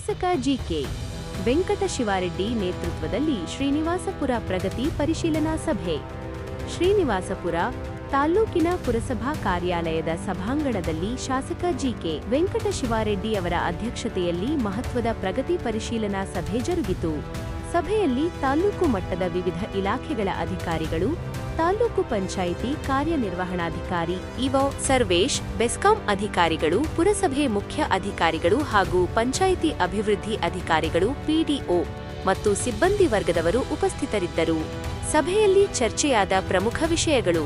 ಶಾಸಕ ಜಿಕೆ ವೆಂಕಟಶಿವಾರೆಡ್ಡಿ ನೇತೃತ್ವದಲ್ಲಿ ಶ್ರೀನಿವಾಸಪುರ ಪ್ರಗತಿ ಪರಿಶೀಲನಾ ಸಭೆ. ಶ್ರೀನಿವಾಸಪುರ ತಾಲ್ಲೂಕಿನ ಪುರಸಭಾ ಕಾರ್ಯಾಲಯದ ಸಭಾಂಗಣದಲ್ಲಿ ಶಾಸಕ ಜಿಕೆ ವೆಂಕಟಶಿವಾರೆಡ್ಡಿ ಅವರ ಅಧ್ಯಕ್ಷತೆಯಲ್ಲಿ ಮಹತ್ವದ ಪ್ರಗತಿ ಪರಿಶೀಲನಾ ಸಭೆ ಜರುಗಿತು. ಸಭೆಯಲ್ಲಿ ತಾಲ್ಲೂಕು ಮಟ್ಟದ ವಿವಿಧ ಇಲಾಖೆಗಳ ಅಧಿಕಾರಿಗಳು, ತಾಲ್ಲೂಕು ಪಂಚಾಯಿತಿ ಕಾರ್ಯನಿರ್ವಹಣಾಧಿಕಾರಿ ಇಒ ಸರ್ವೇಶ್, ಬೆಸ್ಕಾಂ ಅಧಿಕಾರಿಗಳು, ಪುರಸಭೆ ಮುಖ್ಯ ಅಧಿಕಾರಿಗಳು ಹಾಗೂ ಪಂಚಾಯಿತಿ ಅಭಿವೃದ್ಧಿ ಅಧಿಕಾರಿಗಳು, ಪಿಡಿಒ ಮತ್ತು ಸಿಬ್ಬಂದಿ ವರ್ಗದವರು ಉಪಸ್ಥಿತರಿದ್ದರು. ಸಭೆಯಲ್ಲಿ ಚರ್ಚೆಯಾದ ಪ್ರಮುಖ ವಿಷಯಗಳು: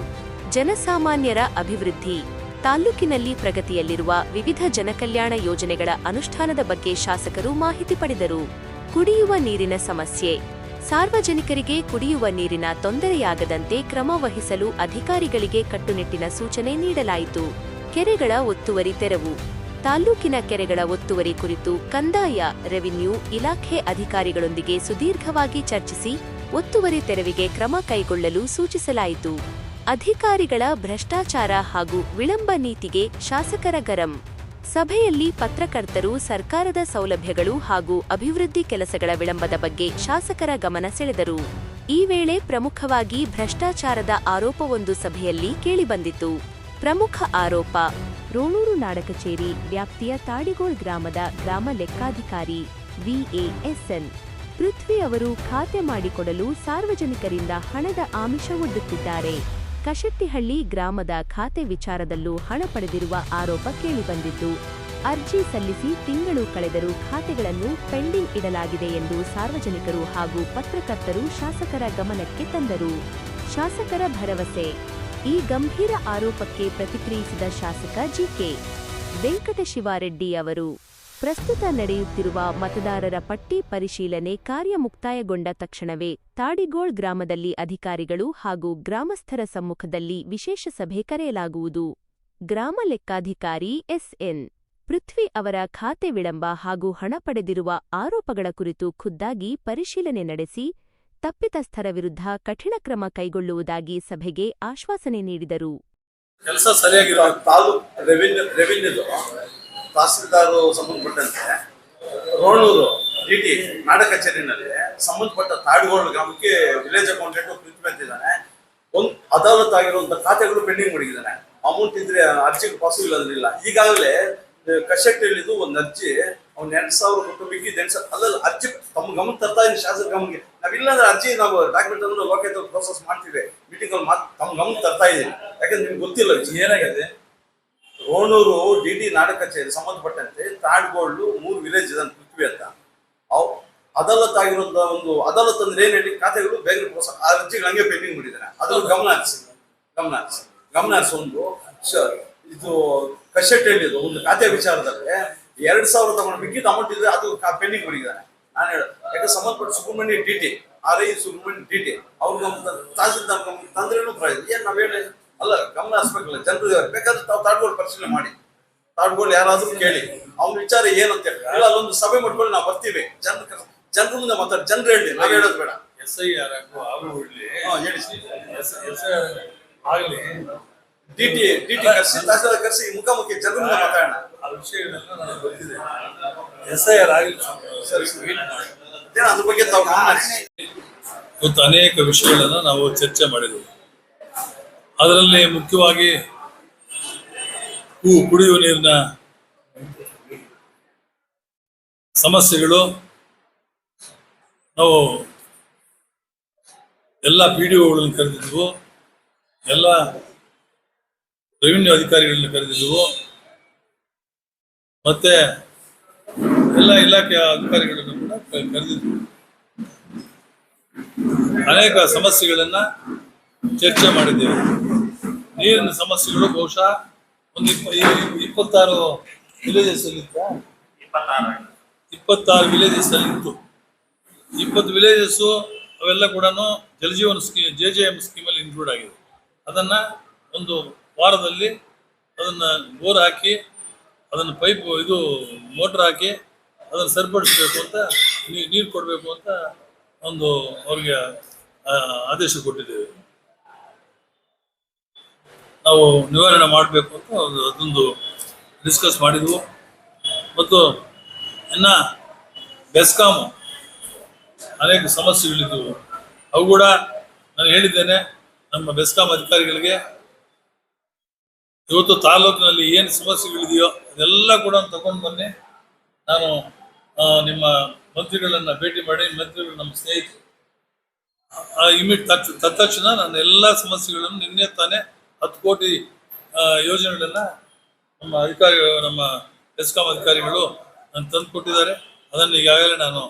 ಜನಸಾಮಾನ್ಯರ ಅಭಿವೃದ್ಧಿ, ತಾಲ್ಲೂಕಿನಲ್ಲಿ ಪ್ರಗತಿಯಲ್ಲಿರುವ ವಿವಿಧ ಜನಕಲ್ಯಾಣ ಯೋಜನೆಗಳ ಅನುಷ್ಠಾನದ ಬಗ್ಗೆ ಶಾಸಕರು ಮಾಹಿತಿ ಪಡೆದರು. ಕುಡಿಯುವ ನೀರಿನ ಸಮಸ್ಯೆ, ಸಾರ್ವಜನಿಕರಿಗೆ ಕುಡಿಯುವ ನೀರಿನ ತೊಂದರೆಯಾಗದಂತೆ ಕ್ರಮ ವಹಿಸಲು ಅಧಿಕಾರಿಗಳಿಗೆ ಕಟ್ಟುನಿಟ್ಟಿನ ಸೂಚನೆ ನೀಡಲಾಯಿತು. ಕೆರೆಗಳ ಒತ್ತುವರಿ ತೆರವು, ತಾಲ್ಲೂಕಿನ ಕೆರೆಗಳ ಒತ್ತುವರಿ ಕುರಿತು ಕಂದಾಯ, ರೆವಿನ್ಯೂ ಇಲಾಖೆ ಅಧಿಕಾರಿಗಳೊಂದಿಗೆ ಸುದೀರ್ಘವಾಗಿ ಚರ್ಚಿಸಿ ಒತ್ತುವರಿ ತೆರವಿಗೆ ಕ್ರಮ ಕೈಗೊಳ್ಳಲು ಸೂಚಿಸಲಾಯಿತು. ಅಧಿಕಾರಿಗಳ ಭ್ರಷ್ಟಾಚಾರ ಹಾಗೂ ವಿಳಂಬ ನೀತಿಗೆ ಶಾಸಕರ ಗರಂ. ಸಭೆಯಲ್ಲಿ ಪತ್ರಕರ್ತರು ಸರ್ಕಾರದ ಸೌಲಭ್ಯಗಳು ಹಾಗೂ ಅಭಿವೃದ್ಧಿ ಕೆಲಸಗಳ ವಿಳಂಬದ ಬಗ್ಗೆ ಶಾಸಕರ ಗಮನ ಸೆಳೆದರು. ಈ ವೇಳೆ ಪ್ರಮುಖವಾಗಿ ಭ್ರಷ್ಟಾಚಾರದ ಆರೋಪವೊಂದು ಸಭೆಯಲ್ಲಿ ಕೇಳಿಬಂದಿತು. ಪ್ರಮುಖ ಆರೋಪ: ರೋಣೂರು ನಾಡಕಚೇರಿ ವ್ಯಾಪ್ತಿಯ ತಾಡಿಗೋಳ್ ಗ್ರಾಮದ ಗ್ರಾಮ ಲೆಕ್ಕಾಧಿಕಾರಿ ವಿಎಎಸ್ಎನ್ ಪೃಥ್ವಿ ಅವರು ಖಾತೆ ಮಾಡಿಕೊಡಲು ಸಾರ್ವಜನಿಕರಿಂದ ಹಣದ ಆಮಿಷ ಒಡ್ಡುತ್ತಿದ್ದಾರೆ. ಕಶೆಟ್ಟಿಹಳ್ಳಿ ಗ್ರಾಮದ ಖಾತೆ ವಿಚಾರದಲ್ಲೂ ಹಣ ಪಡೆದಿರುವ ಆರೋಪ ಕೇಳಿಬಂದಿದ್ದು, ಅರ್ಜಿ ಸಲ್ಲಿಸಿ ತಿಂಗಳು ಕಳೆದರೂ ಖಾತೆಗಳನ್ನು ಪೆಂಡಿಂಗ್ ಇಡಲಾಗಿದೆ ಎಂದು ಸಾರ್ವಜನಿಕರು ಹಾಗೂ ಪತ್ರಕರ್ತರು ಶಾಸಕರ ಗಮನಕ್ಕೆ ತಂದರು. ಶಾಸಕರ ಭರವಸೆ. ಈ ಗಂಭೀರ ಆರೋಪಕ್ಕೆ ಪ್ರತಿಕ್ರಿಯಿಸಿದ ಶಾಸಕ ಜಿಕೆ ವೆಂಕಟಶಿವಾರೆಡ್ಡಿ ಅವರು, ಪ್ರಸ್ತುತ ನಡೆಯುತ್ತಿರುವ ಮತದಾರರ ಪಟ್ಟಿ ಪರಿಶೀಲನೆ ಕಾರ್ಯ ಮುಕ್ತಾಯಗೊಂಡ ತಕ್ಷಣವೇ ತಾಡಿಗೋಳ್ ಗ್ರಾಮದಲ್ಲಿ ಅಧಿಕಾರಿಗಳು ಹಾಗೂ ಗ್ರಾಮಸ್ಥರ ಸಮ್ಮುಖದಲ್ಲಿ ವಿಶೇಷ ಸಭೆ ಕರೆಯಲಾಗುವುದು. ಗ್ರಾಮ ಲೆಕ್ಕಾಧಿಕಾರಿ ಎಸ್ಎನ್ ಪೃಥ್ವಿ ಅವರ ಖಾತೆ ವಿಳಂಬ ಹಾಗೂ ಹಣ ಪಡೆದಿರುವ ಆರೋಪಗಳ ಕುರಿತು ಖುದ್ದಾಗಿ ಪರಿಶೀಲನೆ ನಡೆಸಿ ತಪ್ಪಿತಸ್ಥರ ವಿರುದ್ಧ ಕಠಿಣ ಕ್ರಮ ಕೈಗೊಳ್ಳುವುದಾಗಿ ಸಭೆಗೆ ಆಶ್ವಾಸನೆ ನೀಡಿದರು. ಕೆಲಸ ಸರಿಯಾಗಿರೋ ರೆವಿನ್ಯೂ ತಹಸೀಲ್ದಾರ್ ಸಂಬಂಧಪಟ್ಟಂತೆ ರೋಣೂರು ಡಿಟಿ ನಾಡ ಕಚೇರಿನಲ್ಲಿ ಸಂಬಂಧಪಟ್ಟ ತಾಡಿಗೋಳ್ ಗ್ರಾಮಕ್ಕೆ ವಿಲೇಜ್ ಅಕೌಂಟೆಂಟ್ ಪೃಥ್ವಿ ಅಂತಿದ್ದಾನೆ. ಒಂದು ಅದಾಲತ್ ಆಗಿರುವಂತ ಖಾತೆಗಳು ಪೆಂಡಿಂಗ್ ಮಾಡಿದ್ದಾನೆ. ಅಮೌಂಟ್ ಇದ್ರೆ ಅರ್ಜಿಗೆ ಪಾಸಿಬಲ್ ಅದರಿಲ್ಲ. ಈಗಾಗಲೇ ಕಶೆಟ್ಟಿದ್ದು ಒಂದು ಅರ್ಜಿ ಅವ್ನು 2,000 ಕೊಟ್ಟು ಅದ್ರಲ್ಲಿ ಅರ್ಜಿ ತಮ್ಮ ಗಮನ ತರ್ತಾ ಇದ್ದೀನಿ. ಶಾಸಕ ಗಮನಿಗೆ ನಾವಿಲ್ಲಾಂದ್ರೆ ಅರ್ಜಿ ನಾವು ಡಾಕ್ಯುಮೆಂಟ್ ಅನ್ನು ಲೋಕೇಟ್ ಪ್ರೋಸೆಸ್ ಮಾಡ್ತೀವಿ. ಮೀಟಿಂಗ್ ಅಲ್ಲಿ ತಮ್ಮ ಗಮನ ತರ್ತಾ ಇದ್ದೀನಿ. ಯಾಕಂದ್ರೆ ನಿಮ್ಗೆ ಗೊತ್ತಿಲ್ಲ ಏನಾಗಿದೆ. ರೋಣೂರು ಡಿಟಿ ನಾಡ ಕಚೇರಿ ಸಂಬಂಧಪಟ್ಟಂತೆ ತಾಡ್ಗೋಳು 3 ವಿಲೇಜ್ ಇದೆ ಪೃಥ್ವಿ ಅಂತ. ಅವು ಅದಾಲತ್ ಆಗಿರೋಂಥ ಒಂದು ಅದಾಲತ್ ಅಂದ್ರೆ ಏನ್ ಹೇಳಿ ಖಾತೆಗಳು ಬೇಗ ಪ್ರೋಸೆಸ್ ಅರ್ಜಿಗಳು ಹಂಗೆ ಪೆಂಡಿಂಗ್ ಮಾಡಿದ್ದಾನೆ. ಅದ್ರ ಗಮನ ಹರಿಸಿ ಒಂದು ಇದು ಕಶೆಟ್ಟಿದ್ದು ಒಂದು ಖಾತೆ ವಿಚಾರದಲ್ಲಿ 2,000 ತಗೊಂಡು ಮಿಕ್ಕಿದ ಅಮೌಂಟ್ ಇದ್ರೆ ಅದು ಪೆಂಡಿಂಗ್ ಮಾಡಿದ್ದಾನೆ. ನಾನು ಹೇಳ ಯಾಕೆ ಸಂಬಂಧಪಟ್ಟ ಸುಬ್ರಹ್ಮಣ್ಯ ಡಿಟಿ ಸುಬ್ರಹ್ಮಣ್ಯ ಡಿಟಿ ಅವ್ರಿಗೆ ತಹಸೀಲ್ದಾರ್ ತಂದ್ರೇನು ಪ್ರಯೋಜನ ಏನ್ ನಾವ್ ಹೇಳಿ ಅಲ್ಲ. ಗಮನ ಹರಿಸ್ಬೇಕಲ್ಲ ಜನರು. ಬೇಕಾದ್ರೆ ತಾವು ತಾಡ್ಗೋಳ್ ಪರಿಶೀಲನೆ ಮಾಡಿ, ತಾಡ್ಗೋಳ್ ಯಾರಾದ್ರೂ ಕೇಳಿ ಅವ್ನ ವಿಚಾರ ಏನಂತ ಹೇಳಿ ಅಲ್ಲೊಂದು ಸಭೆ ಮಾಡ್ಕೊಂಡು ನಾವು ಬರ್ತೀವಿ. ಜನರ ಮುಂದೆ ಮಾತಾಡಿ ಜನರು ಹೇಳಿ, ನಾವ್ ಹೇಳೋದು ಬೇಡ. SIR ಆಗಲಿ ಡಿಟಿ ಕರ್ಸಿ ತಹಸೀಲ್ದಾರ್ ಕರ್ಸಿ ಮುಖಾಮುಖಿ ಜನರ ಮುಂದೆ ಮಾತಾಡೋಣ. ಆ ವಿಷಯಗಳೆಲ್ಲ ನನಗೆ ಗೊತ್ತಿದೆ. SIR ಆಗಲಿ ಅದ್ರ ಬಗ್ಗೆ ತಾವು ಗಮನ ಹರಿಸಿ. ಇವತ್ತು ಅನೇಕ ವಿಷಯಗಳನ್ನು ನಾವು ಚರ್ಚೆ ಮಾಡಿದೆವು. ಅದರಲ್ಲಿ ಮುಖ್ಯವಾಗಿ ಕುಡಿಯುವ ನೀರಿನ ಸಮಸ್ಯೆಗಳು. ನಾವು ಎಲ್ಲ PDOಗಳನ್ನು ಕರೆದಿದ್ವು, ಎಲ್ಲ ರೆವಿನ್ಯೂ ಅಧಿಕಾರಿಗಳನ್ನ ಕರೆದಿದ್ವು, ಮತ್ತೆ ಎಲ್ಲ ಇಲಾಖೆಯ ಅಧಿಕಾರಿಗಳನ್ನು ಕೂಡ ಕರೆದಿದ್ವು. ಅನೇಕ ಸಮಸ್ಯೆಗಳನ್ನ ಚರ್ಚೆ ಮಾಡಿದ್ದೇವೆ. ನೀರಿನ ಸಮಸ್ಯೆಗಳು ಬಹುಶಃ ಒಂದು 26 ವಿಲೇಜಸ್ ಅಲ್ಲಿ 26 ವಿಲೇಜಸ್ ಅಲ್ಲಿ ಇತ್ತು. 20 ವಿಲೇಜಸ್ ಅವೆಲ್ಲ ಕೂಡ ಜಲಜೀವನ ಸ್ಕೀಮ್ JJM ಸ್ಕೀಮಲ್ಲಿ ಇನ್ಕ್ಲೂಡ್ ಆಗಿದೆ. ಅದನ್ನ ಒಂದು ವಾರದಲ್ಲಿ ಅದನ್ನ ಬೋರ್ ಹಾಕಿ ಅದನ್ನು ಪೈಪ್ ಮೋಟರ್ ಹಾಕಿ ಅದನ್ನು ಸರಿಪಡಿಸಬೇಕು ಅಂತ, ನೀರು ಕೊಡಬೇಕು ಅಂತ ಒಂದು ಅವ್ರಿಗೆ ಆದೇಶ ಕೊಟ್ಟಿದ್ದೇವೆ. ನಾವು ನಿವಾರಣೆ ಮಾಡಬೇಕು ಅಂತ ಅದೊಂದು ಡಿಸ್ಕಸ್ ಮಾಡಿದ್ವು. ಮತ್ತು ಇನ್ನು ಬೆಸ್ಕಾಮು ಅನೇಕ ಸಮಸ್ಯೆಗಳಿದ್ದವು. ಅವು ಕೂಡ ನಾನು ಹೇಳಿದ್ದೇನೆ ನಮ್ಮ ಬೆಸ್ಕಾಂ ಅಧಿಕಾರಿಗಳಿಗೆ. ಇವತ್ತು ತಾಲೂಕಿನಲ್ಲಿ ಏನು ಸಮಸ್ಯೆಗಳಿದೆಯೋ ಅದೆಲ್ಲ ಕೂಡ ತಗೊಂಡು ಬನ್ನಿ. ನಾನು ನಿಮ್ಮ ಮಂತ್ರಿಗಳನ್ನ ಭೇಟಿ ಮಾಡಿ, ಮಂತ್ರಿಗಳು ನಮ್ಮ ಸ್ನೇಹಿತರು, ತತ್ಕ್ಷಣ ನನ್ನ ಎಲ್ಲ ಸಮಸ್ಯೆಗಳನ್ನು ನಿನ್ನೆ ತಾನೇ 10 ಕೋಟಿ ಯೋಜನೆಗಳನ್ನ ನಮ್ಮ ಬೆಸ್ಕಾಂ ಅಧಿಕಾರಿಗಳು ನಾನು ತಂದು ಕೊಟ್ಟಿದ್ದಾರೆ. ಅದನ್ನು ಈಗಾಗಲೇ ನಾನು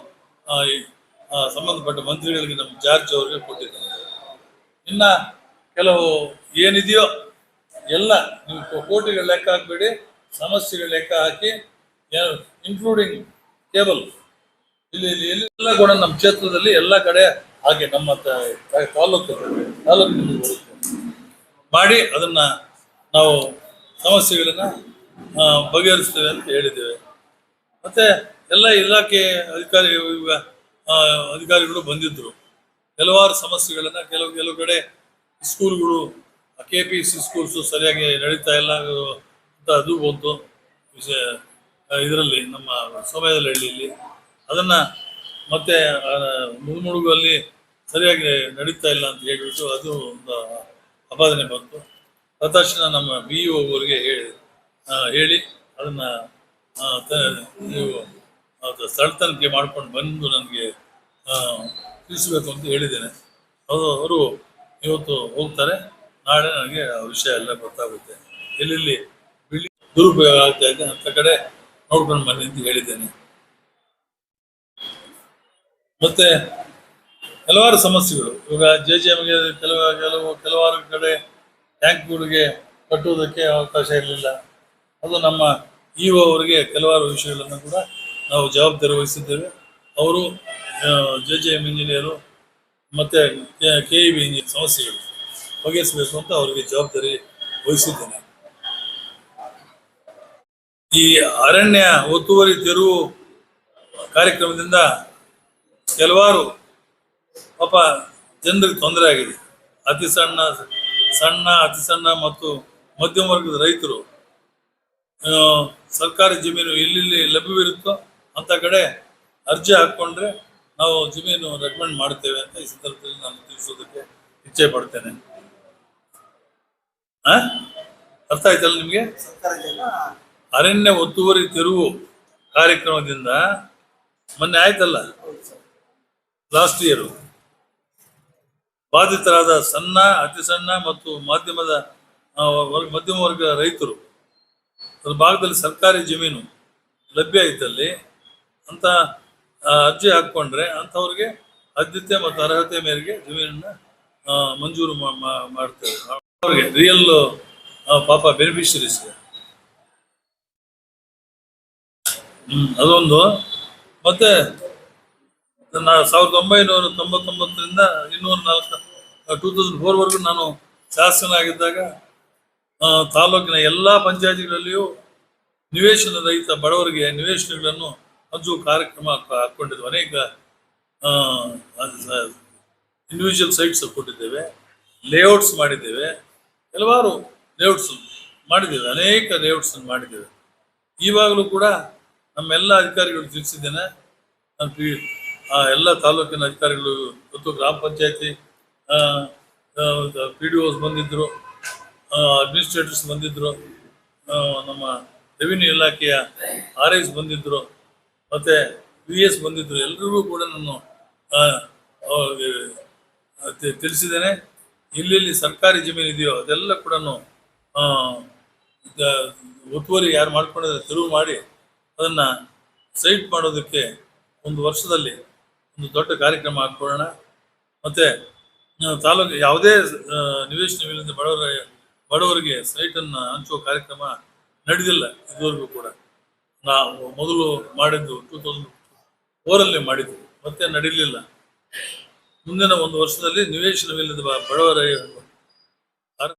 ಸಂಬಂಧಪಟ್ಟ ಮಂತ್ರಿಗಳಿಗೆ, ನಮ್ಮ ಜಾರ್ಜ್ ಅವರಿಗೆ ಕೊಟ್ಟಿದ್ದೇನೆ. ಇನ್ನ ಕೆಲವು ಏನಿದೆಯೋ ಎಲ್ಲ ನೀವು ಕೋಟಿಗಳ ಲೆಕ್ಕ ಹಾಕಬೇಡಿ, ಸಮಸ್ಯೆಗಳ ಲೆಕ್ಕ ಹಾಕಿ, ಇನ್ಕ್ಲೂಡಿಂಗ್ ಕೇಬಲ್ ಇಲ್ಲಿ ಎಲ್ಲ ಕೂಡ ನಮ್ಮ ಕ್ಷೇತ್ರದಲ್ಲಿ ಎಲ್ಲ ಕಡೆ ಹಾಗೆ ನಮ್ಮ ತಾಲೂಕು ಮಾಡಿ ಅದನ್ನ ನಾವು ಸಮಸ್ಯೆಗಳನ್ನ ಬಗೆಹರಿಸ್ತೇವೆ ಅಂತ ಹೇಳಿದ್ದೇವೆ. ಮತ್ತೆ ಎಲ್ಲ ಇಲಾಖೆ ಅಧಿಕಾರಿಗಳು ಬಂದಿದ್ರು. ಕೆಲವಾರು ಸಮಸ್ಯೆಗಳನ್ನ ಕೆಲವು ಕಡೆ ಸ್ಕೂಲ್ಗಳು, KPC ಸ್ಕೂಲ್ಸು ಸರಿಯಾಗಿ ನಡೀತಾ ಇಲ್ಲ ಅಂತ ಅದು ಬಂತು ಇದರಲ್ಲಿ ನಮ್ಮ ಸೋಮೇದಹಳ್ಳಿಯಲ್ಲಿ. ಅದನ್ನ ಮತ್ತೆ ಮುಳುಗಲ್ಲಿ ಸರಿಯಾಗಿ ನಡೀತಾ ಇಲ್ಲ ಅಂತ ಹೇಳಿಬಿಟ್ಟು ಅದು ಒಂದು ಅಪಾದನೆ ಬಂತು. ತಕ್ಷಣ ನಮ್ಮ BEO ಅವರಿಗೆ ಹೇಳಿ ಅದನ್ನ ನೀವು ಸ್ಥಳ ತನಿಖೆ ಮಾಡ್ಕೊಂಡು ಬಂದು ನನಗೆ ತಿಳಿಸ್ಬೇಕು ಅಂತ ಹೇಳಿದ್ದೇನೆ. ಅವರು ಇವತ್ತು ಹೋಗ್ತಾರೆ, ನಾಳೆ ನನಗೆ ಆ ವಿಷಯ ಎಲ್ಲ ಗೊತ್ತಾಗುತ್ತೆ. ಎಲ್ಲೆಲ್ಲಿ ದುರುಪಯೋಗ ಆಗ್ತಾ ಇದೆ ಅಂತ ಕಡೆ ನೋಡ್ಕೊಂಡು ಬನ್ನಿ ಅಂತ ಹೇಳಿದ್ದೇನೆ. ಮತ್ತೆ ಕೆಲವಾರು ಸಮಸ್ಯೆಗಳು ಇವಾಗ JJMಗೆ ಕೆಲವಾರು ಕಡೆ ಟ್ಯಾಂಕ್ಗಳಿಗೆ ಕಟ್ಟುವುದಕ್ಕೆ ಅವಕಾಶ ಇರಲಿಲ್ಲ. ಅದು ನಮ್ಮ EO ಅವರಿಗೆ ಕೆಲವಾರು ವಿಷಯಗಳನ್ನು ಕೂಡ ನಾವು ಜವಾಬ್ದಾರಿ ವಹಿಸಿದ್ದೇವೆ. ಅವರು JJM ಇಂಜಿನಿಯರು ಮತ್ತು KEB ಇಂಜಿನಿಯರ್ ಸಮಸ್ಯೆಗಳು ಬಗೆಹರಿಸಬೇಕು ಅಂತ ಅವರಿಗೆ ಜವಾಬ್ದಾರಿ ವಹಿಸಿದ್ದೇನೆ. ಈ ಅರಣ್ಯ ಒತ್ತುವರಿ ತೆರವು ಕಾರ್ಯಕ್ರಮದಿಂದ ಕೆಲವಾರು ಪಾಪ ಜನರಿಗೆ ತೊಂದರೆ ಆಗಿದೆ. ಅತಿ ಸಣ್ಣ ಮತ್ತು ಮಧ್ಯಮ ವರ್ಗದ ರೈತರು ಸರ್ಕಾರಿ ಜಮೀನು ಎಲ್ಲೆಲ್ಲಿ ಲಭ್ಯವಿರುತ್ತೋ ಅಂತ ಕಡೆ ಅರ್ಜಿ ಹಾಕ್ಕೊಂಡ್ರೆ ನಾವು ಜಮೀನು ರೆಕಮೆಂಡ್ ಮಾಡ್ತೇವೆ ಅಂತ ಈ ಸಂದರ್ಭದಲ್ಲಿ ನಾನು ತಿಳಿಸೋದಕ್ಕೆ ಇಚ್ಛೆ ಪಡ್ತೇನೆ. ಅರ್ಥ ಆಯ್ತಲ್ಲ ನಿಮಗೆ? ಅರಣ್ಯ ಒತ್ತುವರಿ ತೆರವು ಕಾರ್ಯಕ್ರಮದಿಂದ ಮೊನ್ನೆ ಆಯ್ತಲ್ಲ, ಲಾಸ್ಟ್ ಇಯರ್ ಬಾಧಿತರಾದ ಸಣ್ಣ, ಅತಿ ಸಣ್ಣ ಮತ್ತು ಮಧ್ಯಮ ವರ್ಗ ರೈತರು ಅದ್ರ ಭಾಗದಲ್ಲಿ ಸರ್ಕಾರಿ ಜಮೀನು ಲಭ್ಯ ಇದ್ದಲ್ಲಿ ಅಂತ ಅರ್ಜಿ ಹಾಕ್ಕೊಂಡ್ರೆ ಅಂಥವ್ರಿಗೆ ಆದ್ಯತೆ ಮತ್ತು ಅರ್ಹತೆ ಮೇರೆಗೆ ಜಮೀನನ್ನ ಮಂಜೂರು ಮಾಡ್ತೇವೆ. ಅವ್ರಿಗೆ ರಿಯಲ್ ಪಾಪ ಬೆನಿಫಿಷರೀಸ್ ಅದೊಂದು. ಮತ್ತೆ 1999ರಿಂದ 2004ವರೆಗೂ ನಾನು ಶಾಸಕನಾಗಿದ್ದಾಗ ತಾಲೂಕಿನ ಎಲ್ಲ ಪಂಚಾಯತಿಗಳಲ್ಲಿಯೂ ನಿವೇಶನ ರಹಿತ ಬಡವರಿಗೆ ನಿವೇಶನಗಳನ್ನು ಹಂಚುವ ಕಾರ್ಯಕ್ರಮ ಹಾಕ್ಕೊಂಡಿದ್ವಿ. ಅನೇಕ ಇಂಡಿವಿಜುವಲ್ ಸೈಟ್ಸ್ ಕೊಟ್ಟಿದ್ದೇವೆ, ಲೇಔಟ್ಸ್ ಮಾಡಿದ್ದೇವೆ, ಕೆಲವಾರು ಲೇಔಟ್ಸ್ ಮಾಡಿದ್ದೇವೆ, ಅನೇಕ ಲೇಔಟ್ಸ್ ಮಾಡಿದ್ದೇವೆ. ಈವಾಗಲೂ ಕೂಡ ನಮ್ಮೆಲ್ಲ ಅಧಿಕಾರಿಗಳು ತಿಳಿಸಿದ್ದೇನೆ. ಎಲ್ಲ ತಾಲೂಕಿನ ಅಧಿಕಾರಿಗಳು ಮತ್ತು ಗ್ರಾಮ ಪಂಚಾಯತಿ PDOs ಬಂದಿದ್ದರು, ಅಡ್ಮಿನಿಸ್ಟ್ರೇಟರ್ಸ್ ಬಂದಿದ್ದರು, ನಮ್ಮ ರೆವಿನ್ಯೂ ಇಲಾಖೆಯ RIs ಬಂದಿದ್ದರು, ಮತ್ತು VS ಬಂದಿದ್ದರು. ಎಲ್ಲರಿಗೂ ಕೂಡ ನಾನು ತಿಳಿಸಿದ್ದೇನೆ. ಎಲ್ಲೆಲ್ಲಿ ಸರ್ಕಾರಿ ಜಮೀನು ಇದೆಯೋ ಅದೆಲ್ಲ ಕೂಡ ಒತ್ತುವರಿ ಯಾರು ಮಾಡ್ಕೊಂಡಿದ್ರೆ ತೆರವು ಮಾಡಿ ಅದನ್ನು ಸೈಟ್ ಮಾಡೋದಕ್ಕೆ ಒಂದು ವರ್ಷದಲ್ಲಿ ಒಂದು ದೊಡ್ಡ ಕಾರ್ಯಕ್ರಮ ಹಾಕ್ಕೊಳ್ಳೋಣ. ಮತ್ತು ತಾಲೂಕು ಯಾವುದೇ ನಿವೇಶನವಿಲ್ಲದ ಬಡವರಿಗೆ ಸೈಟನ್ನು ಹಂಚುವ ಕಾರ್ಯಕ್ರಮ ನಡೆದಿಲ್ಲ ಇದುವರೆಗೂ ಕೂಡ. ನಾವು ಮೊದಲು ಮಾಡಿದ್ದು 2004 ಮಾಡಿದ್ದು, ಮತ್ತೆ ನಡೀಲಿಲ್ಲ. ಮುಂದಿನ ಒಂದು ವರ್ಷದಲ್ಲಿ ನಿವೇಶನವಿಲ್ಲದ ಬಡವರ